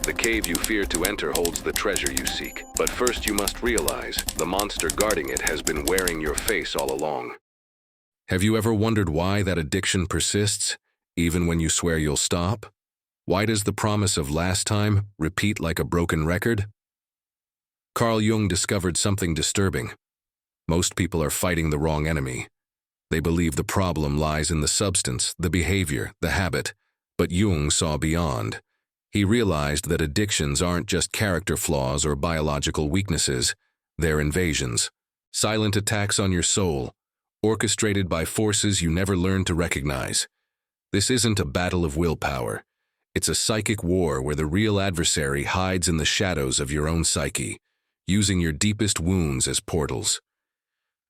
The cave you fear to enter holds the treasure you seek. But first you must realize the monster guarding it has been wearing your face all along. Have you ever wondered why that addiction persists, even when you swear you'll stop? Why does the promise of last time repeat like a broken record? Carl Jung discovered something disturbing. Most people are fighting the wrong enemy. They believe the problem lies in the substance, the behavior, the habit. But Jung saw beyond. He realized that addictions aren't just character flaws or biological weaknesses. They're invasions, silent attacks on your soul, orchestrated by forces you never learned to recognize. This isn't a battle of willpower. It's a psychic war where the real adversary hides in the shadows of your own psyche, using your deepest wounds as portals.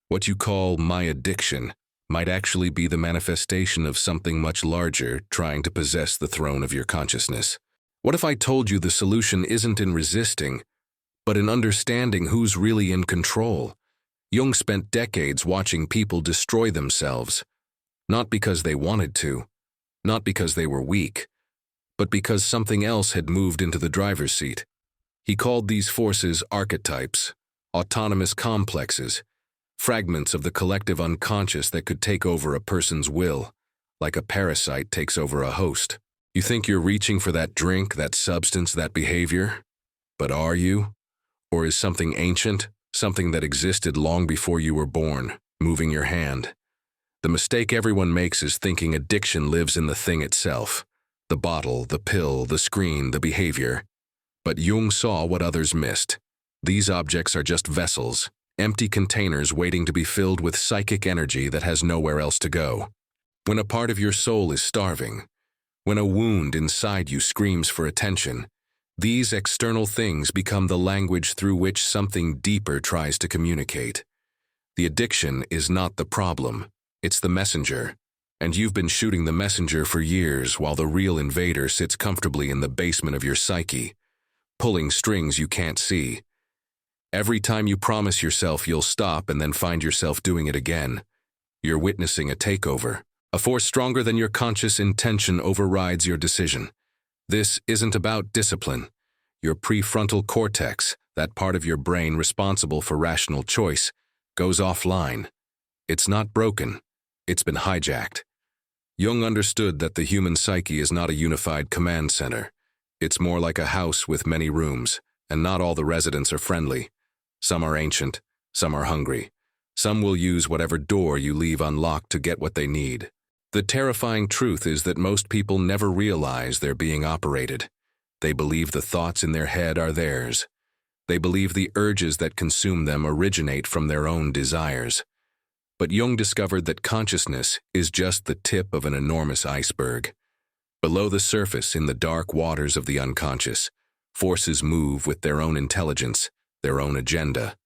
What you call my addiction might actually be the manifestation of something much larger trying to possess the throne of your consciousness. What if I told you the solution isn't in resisting, but in understanding who's really in control? Jung spent decades watching people destroy themselves, not because they wanted to, not because they were weak, but because something else had moved into the driver's seat. He called these forces archetypes, autonomous complexes, fragments of the collective unconscious that could take over a person's will, like a parasite takes over a host. You think you're reaching for that drink, that substance, that behavior? But are you? Or is something ancient, something that existed long before you were born, moving your hand? The mistake everyone makes is thinking addiction lives in the thing itself. The bottle, the pill, the screen, the behavior. But Jung saw what others missed. These objects are just vessels, empty containers waiting to be filled with psychic energy that has nowhere else to go. When a part of your soul is starving, when a wound inside you screams for attention, these external things become the language through which something deeper tries to communicate. The addiction is not the problem, it's the messenger. And you've been shooting the messenger for years while the real invader sits comfortably in the basement of your psyche, pulling strings you can't see. Every time you promise yourself you'll stop and then find yourself doing it again, you're witnessing a takeover. A force stronger than your conscious intention overrides your decision. This isn't about discipline. Your prefrontal cortex, that part of your brain responsible for rational choice, goes offline. It's not broken. It's been hijacked. Jung understood that the human psyche is not a unified command center. It's more like a house with many rooms, and not all the residents are friendly. Some are ancient, some are hungry. Some will use whatever door you leave unlocked to get what they need. The terrifying truth is that most people never realize they're being operated. They believe the thoughts in their head are theirs. They believe the urges that consume them originate from their own desires. But Jung discovered that consciousness is just the tip of an enormous iceberg. Below the surface, in the dark waters of the unconscious, forces move with their own intelligence, their own agenda.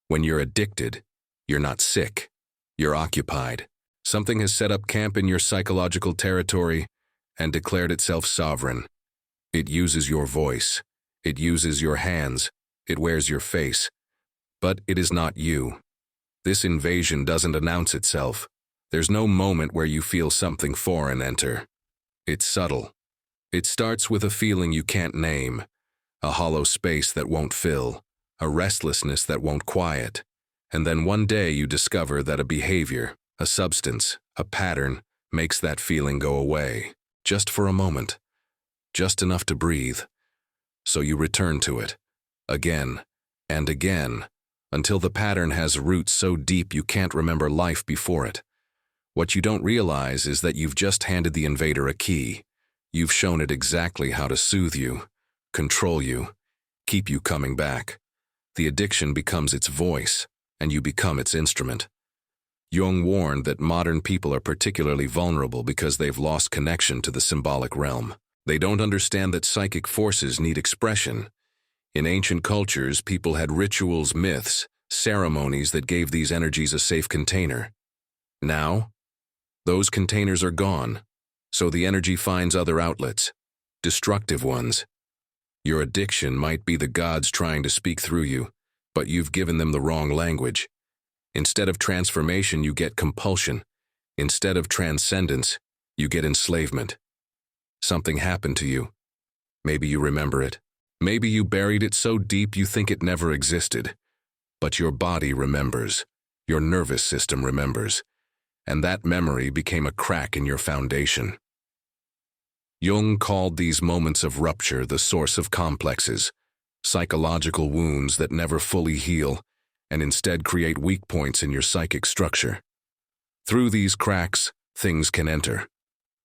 When you're addicted, you're not sick. You're occupied. Something has set up camp in your psychological territory and declared itself sovereign. It uses your voice. It uses your hands. It wears your face. But it is not you. This invasion doesn't announce itself. There's no moment where you feel something foreign enter. It's subtle. It starts with a feeling you can't name, a hollow space that won't fill, a restlessness that won't quiet. And then one day you discover that a behavior, a substance, a pattern, makes that feeling go away, just for a moment, just enough to breathe. So you return to it, again and again, until the pattern has roots so deep you can't remember life before it. What you don't realize is that you've just handed the invader a key. You've shown it exactly how to soothe you, control you, keep you coming back. The addiction becomes its voice, and you become its instrument. Jung warned that modern people are particularly vulnerable because they've lost connection to the symbolic realm. They don't understand that psychic forces need expression. In ancient cultures, people had rituals, myths, ceremonies that gave these energies a safe container. Now, those containers are gone, so the energy finds other outlets, destructive ones. Your addiction might be the gods trying to speak through you, but you've given them the wrong language. Instead of transformation, you get compulsion. Instead of transcendence, you get enslavement. Something happened to you. Maybe you remember it. Maybe you buried it so deep you think it never existed. But your body remembers. Your nervous system remembers. And that memory became a crack in your foundation. Jung called these moments of rupture the source of complexes, psychological wounds that never fully heal and instead create weak points in your psychic structure. Through these cracks, things can enter,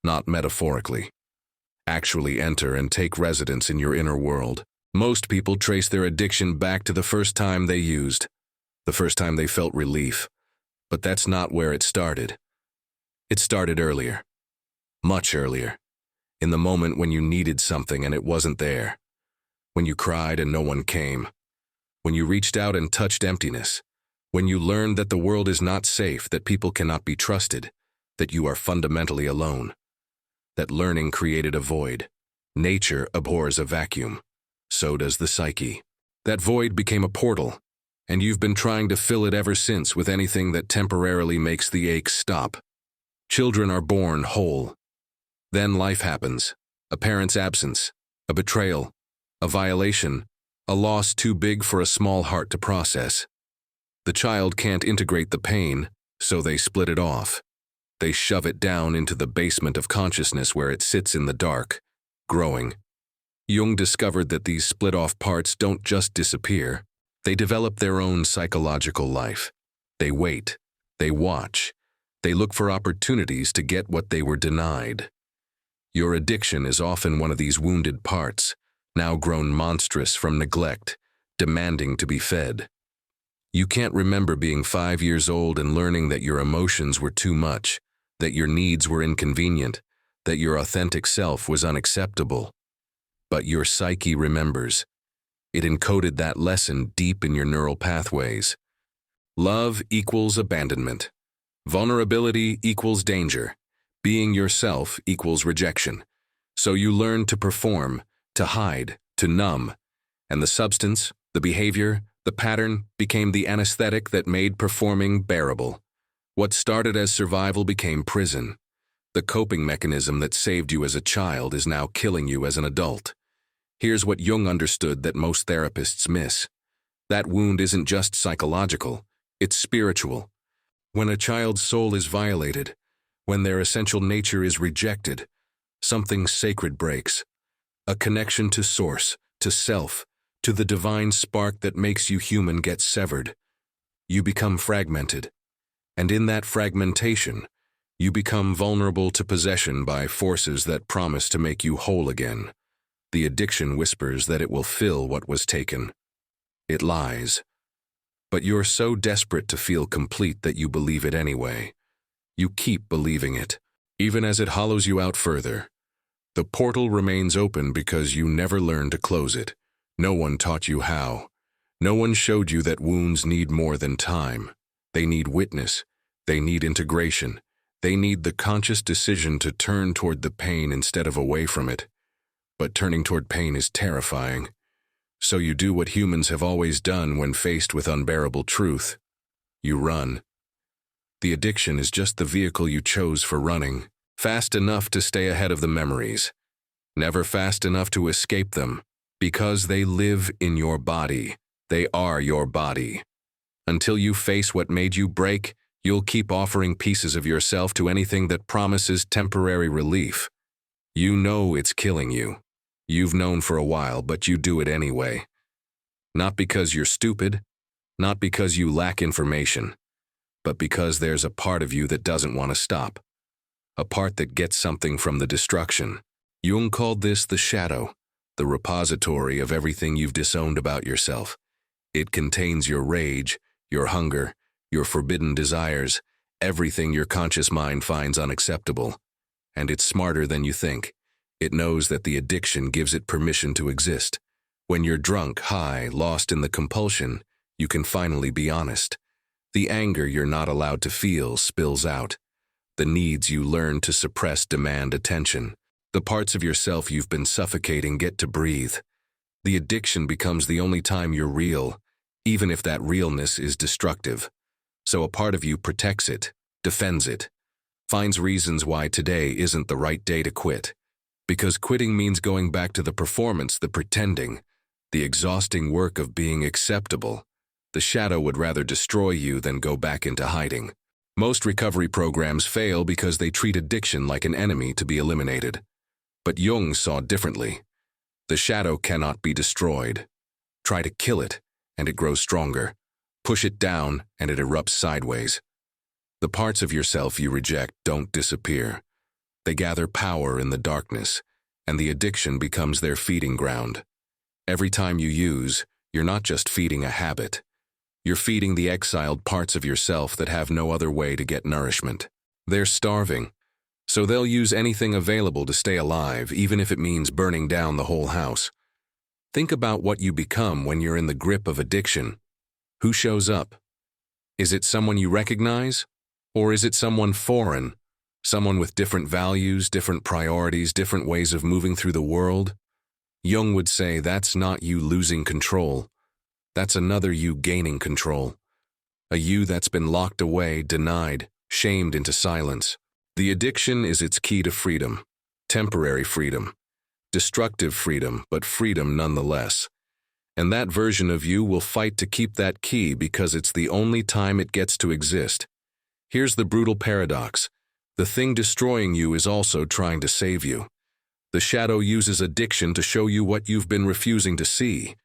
not metaphorically. Actually enter and take residence in your inner world. Most people trace their addiction back to the first time they used, the first time they felt relief. But that's not where it started. It started earlier, much earlier, in the moment when you needed something and it wasn't there, when you cried and no one came, when you reached out and touched emptiness, when you learned that the world is not safe, that people cannot be trusted, that you are fundamentally alone. That learning created a void. Nature abhors a vacuum. So does the psyche. That void became a portal, and you've been trying to fill it ever since with anything that temporarily makes the ache stop. Children are born whole. Then life happens. A parent's absence, a betrayal, a violation, a loss too big for a small heart to process. The child can't integrate the pain, so they split it off. They shove it down into the basement of consciousness where it sits in the dark, growing. Jung discovered that these split-off parts don't just disappear. They develop their own psychological life. They wait. They watch. They look for opportunities to get what they were denied. Your addiction is often one of these wounded parts, now grown monstrous from neglect, demanding to be fed. You can't remember being 5 years old and learning that your emotions were too much, that your needs were inconvenient, that your authentic self was unacceptable. But your psyche remembers. It encoded that lesson deep in your neural pathways. Love equals abandonment. Vulnerability equals danger. Being yourself equals rejection. So you learn to perform, to hide, to numb. And the substance, the behavior, the pattern became the anesthetic that made performing bearable. What started as survival became prison. The coping mechanism that saved you as a child is now killing you as an adult. Here's what Jung understood that most therapists miss. That wound isn't just psychological, it's spiritual. When a child's soul is violated, when their essential nature is rejected, something sacred breaks. A connection to source, to self, to the divine spark that makes you human gets severed. You become fragmented. And in that fragmentation, you become vulnerable to possession by forces that promise to make you whole again. The addiction whispers that it will fill what was taken. It lies. But you're so desperate to feel complete that you believe it anyway. You keep believing it, even as it hollows you out further. The portal remains open because you never learned to close it. No one taught you how. No one showed you that wounds need more than time. They need witness. They need integration. They need the conscious decision to turn toward the pain instead of away from it. But turning toward pain is terrifying. So you do what humans have always done when faced with unbearable truth. You run. The addiction is just the vehicle you chose for running, fast enough to stay ahead of the memories, never fast enough to escape them, because they live in your body. They are your body. Until you face what made you break, you'll keep offering pieces of yourself to anything that promises temporary relief. You know it's killing you. You've known for a while, but you do it anyway. Not because you're stupid, not because you lack information, but because there's a part of you that doesn't want to stop. A part that gets something from the destruction. Jung called this the shadow, the repository of everything you've disowned about yourself. It contains your rage, your hunger, your forbidden desires, everything your conscious mind finds unacceptable. And it's smarter than you think. It knows that the addiction gives it permission to exist. When you're drunk, high, lost in the compulsion, you can finally be honest. The anger you're not allowed to feel spills out. The needs you learn to suppress demand attention. The parts of yourself you've been suffocating get to breathe. The addiction becomes the only time you're real, even if that realness is destructive. So a part of you protects it, defends it, finds reasons why today isn't the right day to quit. Because quitting means going back to the performance, the pretending, the exhausting work of being acceptable. The shadow would rather destroy you than go back into hiding. Most recovery programs fail because they treat addiction like an enemy to be eliminated. But Jung saw differently. The shadow cannot be destroyed. Try to kill it, and it grows stronger. Push it down, and it erupts sideways. The parts of yourself you reject don't disappear. They gather power in the darkness, and the addiction becomes their feeding ground. Every time you use, you're not just feeding a habit. You're feeding the exiled parts of yourself that have no other way to get nourishment. They're starving, so they'll use anything available to stay alive, even if it means burning down the whole house. Think about what you become when you're in the grip of addiction. Who shows up? Is it someone you recognize? Or is it someone foreign? Someone with different values, different priorities, different ways of moving through the world? Jung would say that's not you losing control. That's another you gaining control. A you that's been locked away, denied, shamed into silence. The addiction is its key to freedom. Temporary freedom. Destructive freedom, but freedom nonetheless. And that version of you will fight to keep that key because it's the only time it gets to exist. Here's the brutal paradox. The thing destroying you is also trying to save you. The shadow uses addiction to show you what you've been refusing to see.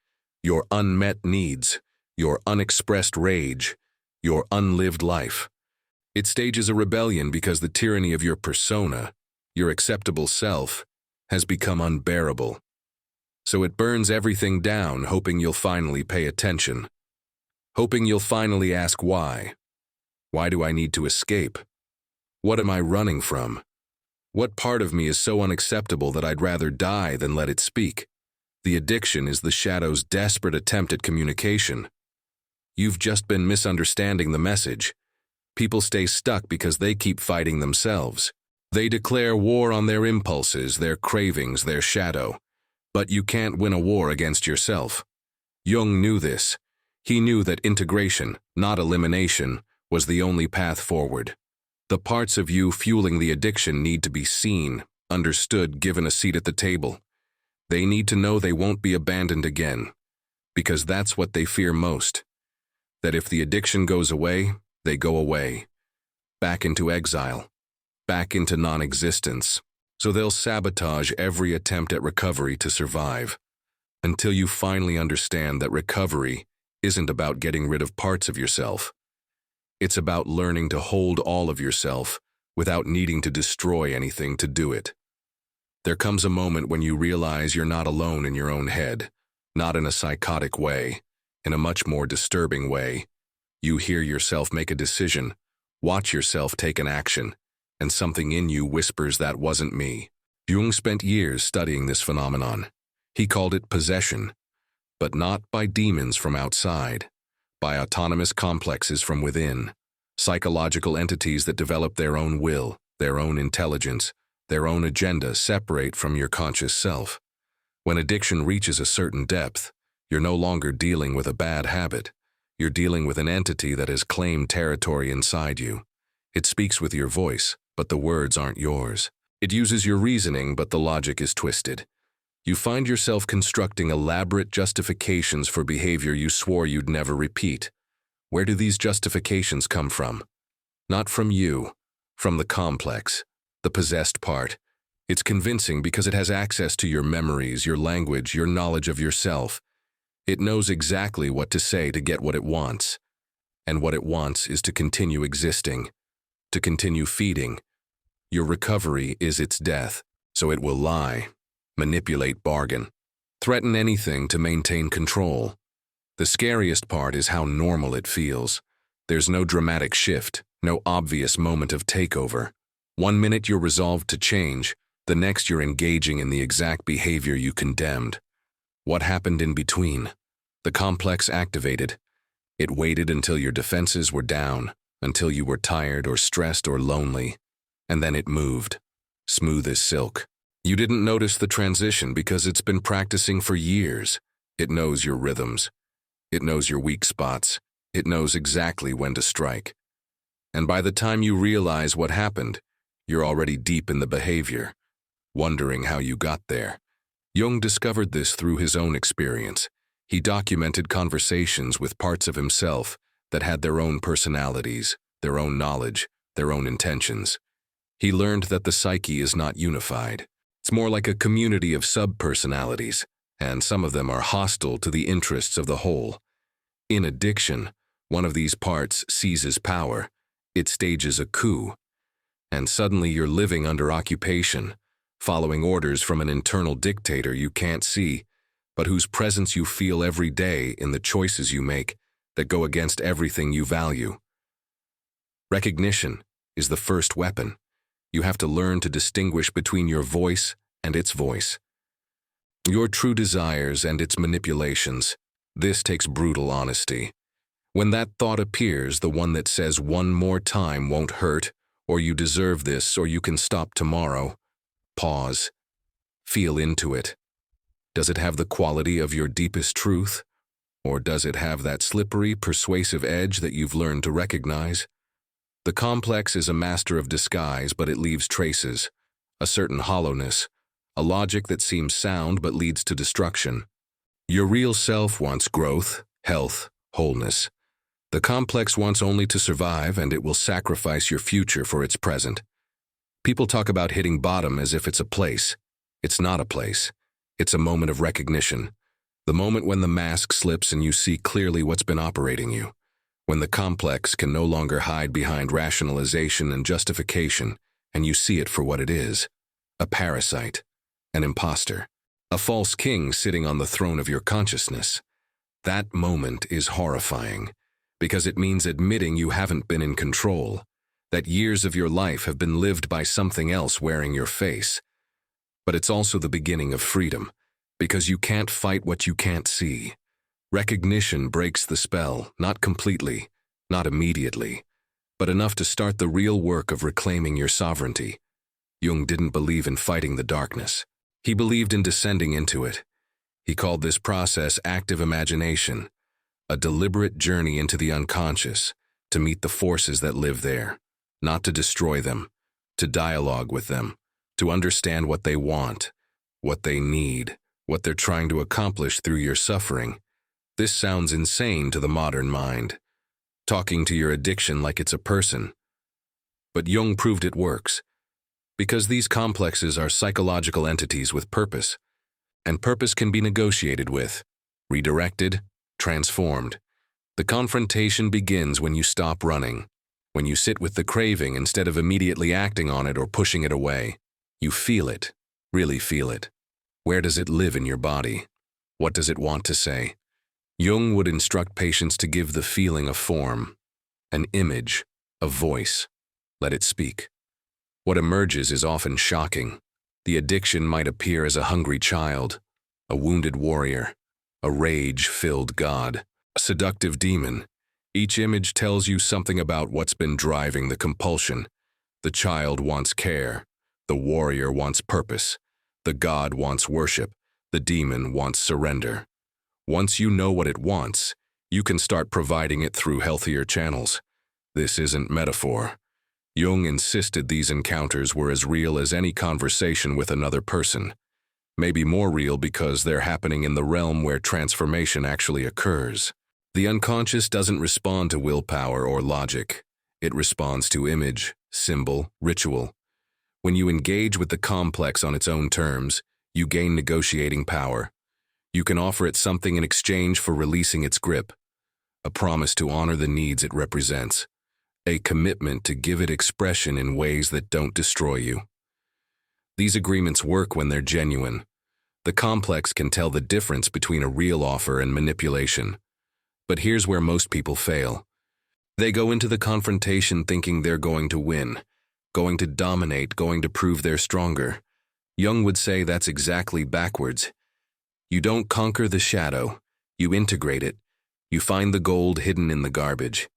Your unmet needs, your unexpressed rage, your unlived life. It stages a rebellion because the tyranny of your persona, your acceptable self, has become unbearable. So it burns everything down, hoping you'll finally pay attention. Hoping you'll finally ask why. Why do I need to escape? What am I running from? What part of me is so unacceptable that I'd rather die than let it speak? The addiction is the shadow's desperate attempt at communication. You've just been misunderstanding the message. People stay stuck because they keep fighting themselves. They declare war on their impulses, their cravings, their shadow. But you can't win a war against yourself. Jung knew this. He knew that integration, not elimination, was the only path forward. The parts of you fueling the addiction need to be seen, understood, given a seat at the table. They need to know they won't be abandoned again, because that's what they fear most. That if the addiction goes away, they go away. Back into exile. Back into non-existence. So they'll sabotage every attempt at recovery to survive. Until you finally understand that recovery isn't about getting rid of parts of yourself. It's about learning to hold all of yourself without needing to destroy anything to do it. There comes a moment when you realize you're not alone in your own head, not in a psychotic way, in a much more disturbing way. You hear yourself make a decision, watch yourself take an action, and something in you whispers that wasn't me. Jung spent years studying this phenomenon. He called it possession, but not by demons from outside. By autonomous complexes from within, psychological entities that develop their own will, their own intelligence, their own agenda separate from your conscious self. When addiction reaches a certain depth, you're no longer dealing with a bad habit. You're dealing with an entity that has claimed territory inside you. It speaks with your voice, but the words aren't yours. It uses your reasoning, but the logic is twisted. You find yourself constructing elaborate justifications for behavior you swore you'd never repeat. Where do these justifications come from? Not from you, from the complex, the possessed part. It's convincing because it has access to your memories, your language, your knowledge of yourself. It knows exactly what to say to get what it wants. And what it wants is to continue existing, to continue feeding. Your recovery is its death, so it will lie. Manipulate, bargain, threaten anything to maintain control. The scariest part is how normal it feels. There's no dramatic shift, no obvious moment of takeover. One minute you're resolved to change, the next you're engaging in the exact behavior you condemned. What happened in between? The complex activated. It waited until your defenses were down, until you were tired or stressed or lonely, and then it moved, smooth as silk. You didn't notice the transition because it's been practicing for years. It knows your rhythms. It knows your weak spots. It knows exactly when to strike. And by the time you realize what happened, you're already deep in the behavior, wondering how you got there. Jung discovered this through his own experience. He documented conversations with parts of himself that had their own personalities, their own knowledge, their own intentions. He learned that the psyche is not unified. It's more like a community of sub-personalities, and some of them are hostile to the interests of the whole. In addiction, one of these parts seizes power. It stages a coup, and suddenly you're living under occupation, following orders from an internal dictator you can't see, but whose presence you feel every day in the choices you make that go against everything you value. Recognition is the first weapon. You have to learn to distinguish between your voice and its voice, your true desires and its manipulations. This takes brutal honesty. When that thought appears, the one that says one more time won't hurt, or you deserve this, or you can stop tomorrow, pause. Feel into it. Does it have the quality of your deepest truth? Or does it have that slippery, persuasive edge that you've learned to recognize? The complex is a master of disguise, but it leaves traces, a certain hollowness, a logic that seems sound but leads to destruction. Your real self wants growth, health, wholeness. The complex wants only to survive, and it will sacrifice your future for its present. People talk about hitting bottom as if it's a place. It's not a place. It's a moment of recognition. The moment when the mask slips and you see clearly what's been operating you. When the complex can no longer hide behind rationalization and justification, and you see it for what it is. A parasite. An imposter. A false king sitting on the throne of your consciousness. That moment is horrifying, because it means admitting you haven't been in control, that years of your life have been lived by something else wearing your face. But it's also the beginning of freedom, because you can't fight what you can't see. Recognition breaks the spell, not completely, not immediately, but enough to start the real work of reclaiming your sovereignty. Jung didn't believe in fighting the darkness. He believed in descending into it. He called this process active imagination, a deliberate journey into the unconscious to meet the forces that live there, not to destroy them, to dialogue with them, to understand what they want, what they need, what they're trying to accomplish through your suffering. This sounds insane to the modern mind, talking to your addiction like it's a person. But Jung proved it works, because these complexes are psychological entities with purpose, and purpose can be negotiated with, redirected, transformed. The confrontation begins when you stop running, when you sit with the craving instead of immediately acting on it or pushing it away. You feel it, really feel it. Where does it live in your body? What does it want to say? Jung would instruct patients to give the feeling a form, an image, a voice. Let it speak. What emerges is often shocking. The addiction might appear as a hungry child, a wounded warrior, a rage-filled god, a seductive demon. Each image tells you something about what's been driving the compulsion. The child wants care. The warrior wants purpose. The god wants worship. The demon wants surrender. Once you know what it wants, you can start providing it through healthier channels. This isn't metaphor. Jung insisted these encounters were as real as any conversation with another person. Maybe more real because they're happening in the realm where transformation actually occurs. The unconscious doesn't respond to willpower or logic. It responds to image, symbol, ritual. When you engage with the complex on its own terms, you gain negotiating power. You can offer it something in exchange for releasing its grip, a promise to honor the needs it represents, a commitment to give it expression in ways that don't destroy you. These agreements work when they're genuine. The complex can tell the difference between a real offer and manipulation. But here's where most people fail. They go into the confrontation thinking they're going to win, going to dominate, going to prove they're stronger. Jung would say that's exactly backwards. You don't conquer the shadow, you integrate it. You find the gold hidden in the garbage.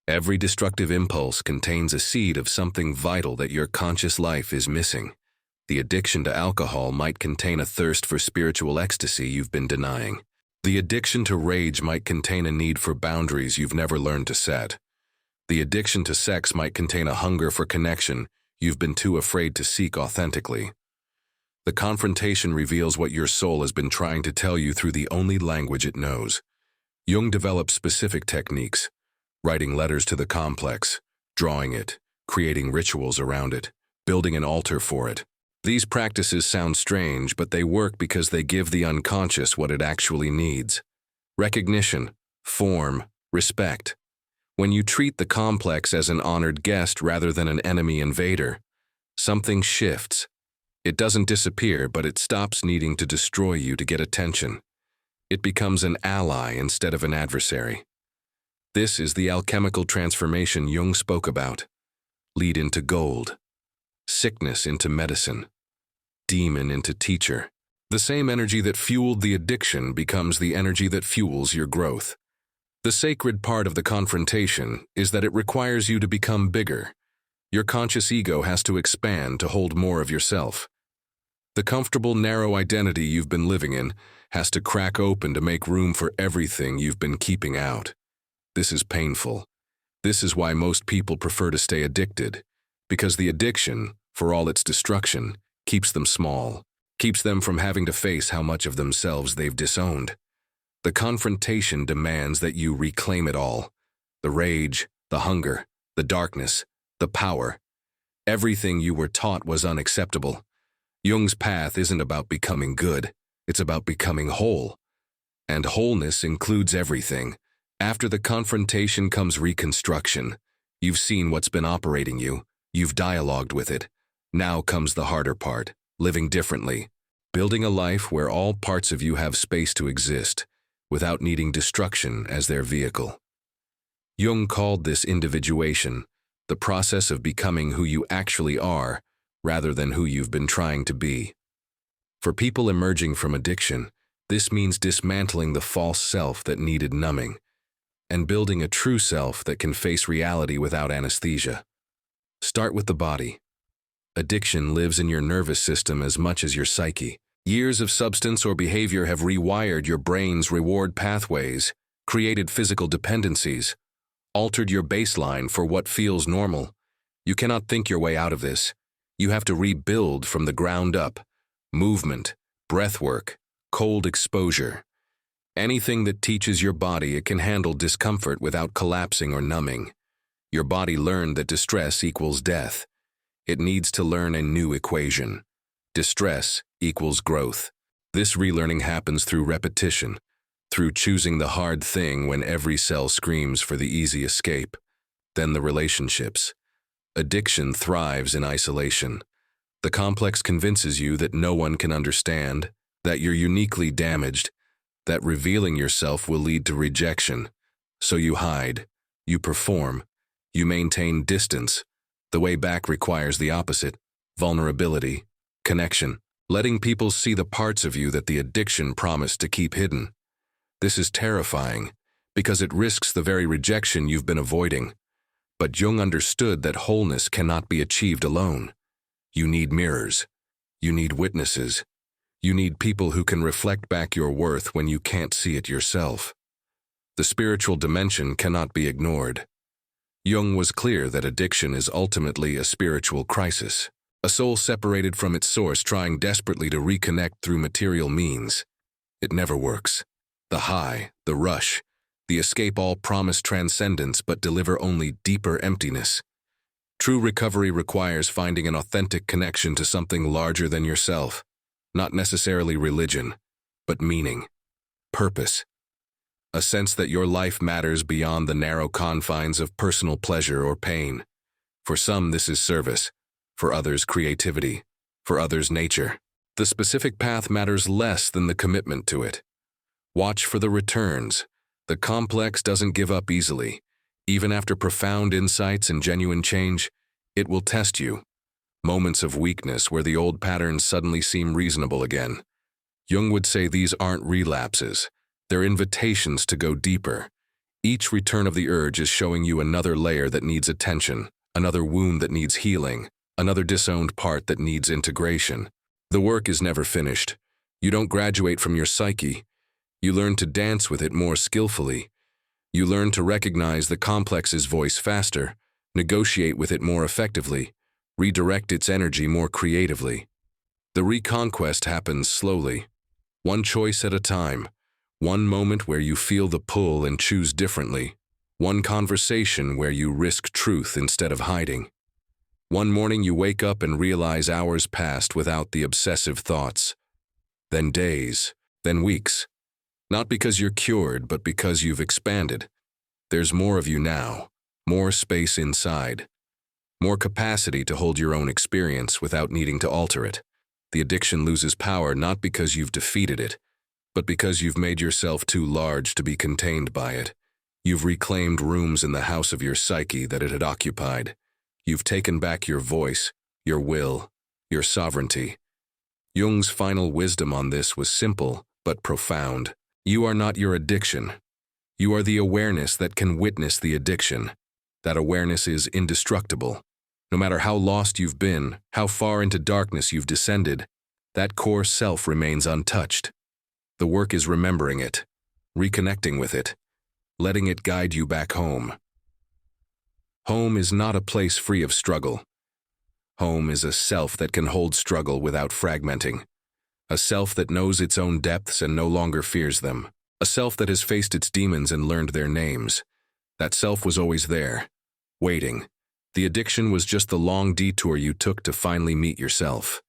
Every destructive impulse contains a seed of something vital that your conscious life is missing. The addiction to alcohol might contain a thirst for spiritual ecstasy you've been denying. The addiction to rage might contain a need for boundaries you've never learned to set. The addiction to sex might contain a hunger for connection you've been too afraid to seek authentically. The confrontation reveals what your soul has been trying to tell you through the only language it knows. Jung developed specific techniques, writing letters to the complex, drawing it, creating rituals around it, building an altar for it. These practices sound strange, but they work because they give the unconscious what it actually needs: recognition, form, respect. When you treat the complex as an honored guest rather than an enemy invader, something shifts. It doesn't disappear, but it stops needing to destroy you to get attention. It becomes an ally instead of an adversary. This is the alchemical transformation Jung spoke about. Lead into gold, sickness into medicine, demon into teacher. The same energy that fueled the addiction becomes the energy that fuels your growth. The sacred part of the confrontation is that it requires you to become bigger. Your conscious ego has to expand to hold more of yourself. The comfortable, narrow identity you've been living in has to crack open to make room for everything you've been keeping out. This is painful. This is why most people prefer to stay addicted, because the addiction, for all its destruction, keeps them small, keeps them from having to face how much of themselves they've disowned. The confrontation demands that you reclaim it all: the rage, the hunger, the darkness, the power. Everything you were taught was unacceptable. Jung's path isn't about becoming good, it's about becoming whole. And wholeness includes everything. After the confrontation comes reconstruction. You've seen what's been operating you, you've dialogued with it. Now comes the harder part: living differently, building a life where all parts of you have space to exist, without needing destruction as their vehicle. Jung called this individuation, the process of becoming who you actually are, rather than who you've been trying to be. For people emerging from addiction, this means dismantling the false self that needed numbing, and building a true self that can face reality without anesthesia. Start with the body. Addiction lives in your nervous system as much as your psyche. Years of substance or behavior have rewired your brain's reward pathways, created physical dependencies, altered your baseline for what feels normal. You cannot think your way out of this. You have to rebuild from the ground up. Movement, breath work, cold exposure. Anything that teaches your body it can handle discomfort without collapsing or numbing. Your body learned that distress equals death. It needs to learn a new equation. Distress equals growth. This relearning happens through repetition, through choosing the hard thing when every cell screams for the easy escape. Then the relationships. Addiction thrives in isolation. The complex convinces you that no one can understand, that you're uniquely damaged, that revealing yourself will lead to rejection. So you hide, you perform, you maintain distance. The way back requires the opposite: vulnerability, connection, letting people see the parts of you that the addiction promised to keep hidden. This is terrifying, because it risks the very rejection you've been avoiding. But Jung understood that wholeness cannot be achieved alone. You need mirrors. You need witnesses. You need people who can reflect back your worth when you can't see it yourself. The spiritual dimension cannot be ignored. Jung was clear that addiction is ultimately a spiritual crisis, a soul separated from its source trying desperately to reconnect through material means. It never works. The high, the rush, the escape all promise transcendence but deliver only deeper emptiness. True recovery requires finding an authentic connection to something larger than yourself, not necessarily religion, but meaning, purpose. A sense that your life matters beyond the narrow confines of personal pleasure or pain. For some, this is service. For others, creativity. For others, nature. The specific path matters less than the commitment to it. Watch for the returns. The complex doesn't give up easily. Even after profound insights and genuine change, it will test you. Moments of weakness where the old patterns suddenly seem reasonable again. Jung would say these aren't relapses. They're invitations to go deeper. Each return of the urge is showing you another layer that needs attention, another wound that needs healing, another disowned part that needs integration. The work is never finished. You don't graduate from your psyche. You learn to dance with it more skillfully. You learn to recognize the complex's voice faster, negotiate with it more effectively, redirect its energy more creatively. The reconquest happens slowly, one choice at a time, one moment where you feel the pull and choose differently, one conversation where you risk truth instead of hiding. One morning you wake up and realize hours passed without the obsessive thoughts. Then days, then weeks. Not because you're cured, but because you've expanded. There's more of you now, more space inside, more capacity to hold your own experience without needing to alter it. The addiction loses power not because you've defeated it, but because you've made yourself too large to be contained by it. You've reclaimed rooms in the house of your psyche that it had occupied. You've taken back your voice, your will, your sovereignty. Jung's final wisdom on this was simple but profound. You are not your addiction. You are the awareness that can witness the addiction. That awareness is indestructible. No matter how lost you've been, how far into darkness you've descended, that core self remains untouched. The work is remembering it, reconnecting with it, letting it guide you back home. Home is not a place free of struggle. Home is a self that can hold struggle without fragmenting. A self that knows its own depths and no longer fears them. A self that has faced its demons and learned their names. That self was always there, waiting. The addiction was just the long detour you took to finally meet yourself.